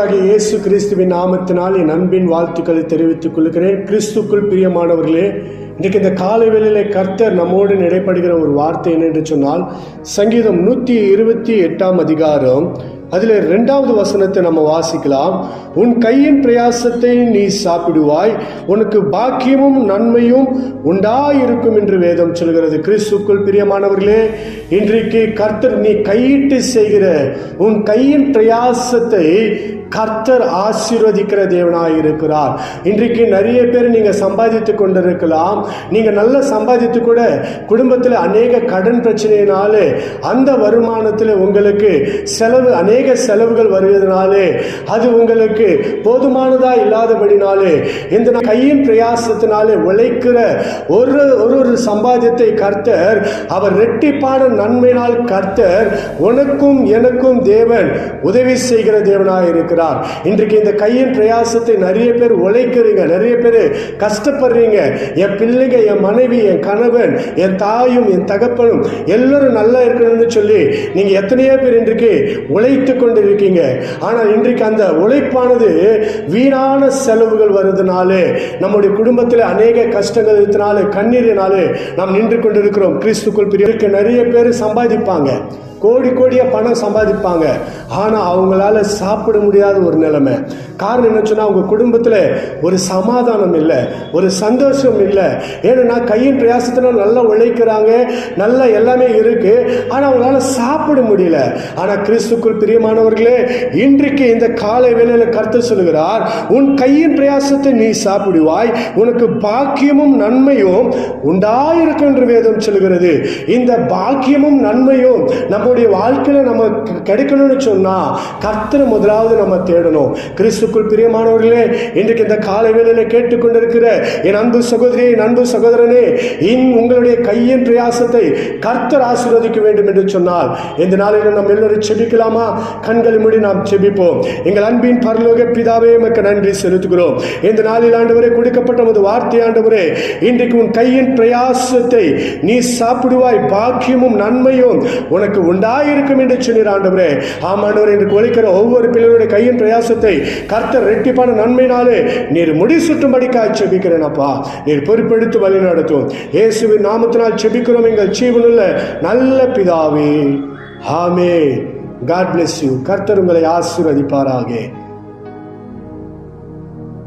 ஆண்டவராகிய இயேசு கிறிஸ்துவின் நாமத்தினால் என் அன்பின் வாழ்த்துக்களை தெரிவித்துக் கொள்கிறேன். கிறிஸ்துக்குள் பிரியமானவர்களே, இன்றைக்கு இந்த காலை வேளையிலே கர்த்தர் நம்மோடு நடைபெறுகிற ஒரு வார்த்தை என்னென்று சொன்னால், சங்கீதம் 128 அதிகாரம் அதில் 2வது வசனத்தை நம்ம வாசிக்கலாம். உன் கையின் பிரயாசத்தை நீ சாப்பிடுவாய், உனக்கு பாக்கியமும் நன்மையும் உண்டாயிருக்கும் என்று வேதம் சொல்கிறது. கிறிஸ்துக்குள் பிரியமானவர்களே, இன்றைக்கு கர்த்தர் நீ கையிட்டு செய்கிற உன் கையின் பிரயாசத்தை கர்த்தர் ஆசீர்வதிக்கிற தேவனாய் இருக்கிறார். இன்றைக்கு நிறைய பேர் நீங்க சம்பாதித்து கொண்டிருக்கலாம். நீங்க நல்லா சம்பாதித்து கூட குடும்பத்தில் அநேக கடன் பிரச்சனையினாலே அந்த வருமானத்தில் உங்களுக்கு அநேக செலவுகள் வருவதனாலே அது உங்களுக்கு போதுமானதா இல்லாதபடினாலே இந்த கையின் பிரயாசத்தினாலே உழைக்கிற ஒரு சம்பாத்தியத்தை கர்த்தர் அவர் இரட்டிப்பான நன்மையினால் கர்த்தர் உனக்கும் எனக்கும் தேவன் உதவி செய்கிற தேவனாய் இருக்கிறார். இன்றைக்கு இந்த கையின் பிரயாசத்தை நிறைய பேர் உழைக்கிறீங்க, நிறைய பேர் கஷ்டப்படுறீங்க. என் பிள்ளைங்க, என் மனைவி, என் கணவன், என் தாயும், என் தகப்பனும் எல்லாரும் நல்லா இருக்கணும்னு சொல்லி நீங்க எத்தனையோ பேர் இன்றைக்கு உழைத்து கொண்டு இருக்கீங்க. ஆனால் இன்றைக்கு அந்த உழைப்பானது வீணான செலவுகள் வருவதனாலே நம்முடைய குடும்பத்தில் அநேக கஷ்டங்கள் இருக்கிறனாலே கண்ணீரினாலே நாம் நின்று கொண்டிருக்கிறோம். கிறிஸ்துக்குள் பிரியருக்கு நிறைய பேர் சம்பாதிப்பாங்க, கோடியா பணம் சம்பாதிப்பாங்க. ஆனால் அவங்களால சாப்பிட முடியாத ஒரு நிலைமை. காரணம் என்ன சொன்னா, அவங்க குடும்பத்தில் ஒரு சமாதானம் இல்லை, ஒரு சந்தோஷம் இல்லை. ஏன்னா கையின் பிரயாசத்தினால் நல்லா உழைக்கிறாங்க, நல்லா எல்லாமே இருக்கு, ஆனால் அவங்களால சாப்பிட முடியல. ஆனால் கிறிஸ்துக்குள் பிரியமானவர்களே, இன்றைக்கு இந்த காலை வேளையில கர்த்தர் சொல்லுகிறார், உன் கையின் பிரயாசத்தை நீ சாப்பிடுவாய், உனக்கு பாக்கியமும் நன்மையும் உண்டாயிருக்கும் என்று வேதம் சொல்லுகிறது. இந்த பாக்கியமும் நன்மையும் நம்முடைய வாழ்க்கையில நம்ம கிடைக்கணும்னு சொன்னா கர்த்தரை முதலாவது நம்ம தேடணும். கிறிஸ்துக்குள் பிரியமானவர்களே, இன்றைக்கு இந்த காலை வேளையில கேட்டுக்கொண்டிருக்கிற என் அன்பு சகோதரி, என் அன்பு சகோதரனே, உங்களுடைய கையின் பிரயாசத்தை கர்த்தர் ஆசீர்வதிக்க வேண்டும் என்று சொன்னால் இந்த நாளில் நாம் எல்லோரும் செபிக்கலாமா? கண்களை மூடி நாம் செபிப்போம். எங்கள் அன்பின் பரலோக பிதாவே, உமக்கு நன்றி செலுத்துகிறோம். இந்த நாளில் ஆண்டவரே கொடுக்கப்பட்ட ஒரு வார்த்தை ஆண்டவரே, இன்றைக்கு உன் கையின் பிரயாசத்தை நீ சாப்பிடுவாய், பாக்கியமும் நன்மையும் உனக்கு உண்டாயிருக்கும் என்று சொன்னீர் ஆண்டவரே. ஆமாண்டவரே, இன்றைக்கு ஒழிக்கிற ஒவ்வொரு பிள்ளைகளுடைய கையின் பிரயாசத்தை கர்த்தர் இரட்டிப்பான நன்மையினாலே நீர் முடிசூட்டும்படிக்காய் செபிக்கிறேன் அப்பா. நீர் பொறுப்பெடுத்து வழி நடத்தும். இயேசுவின் நாமத்தினால் செபிக்கிறோம் எங்கள் ஜீவனுள்ள நல்ல பிதாவே, ஆமென். God bless you. கர்த்தர் உங்களை ஆசீர்வதிப்பாராக.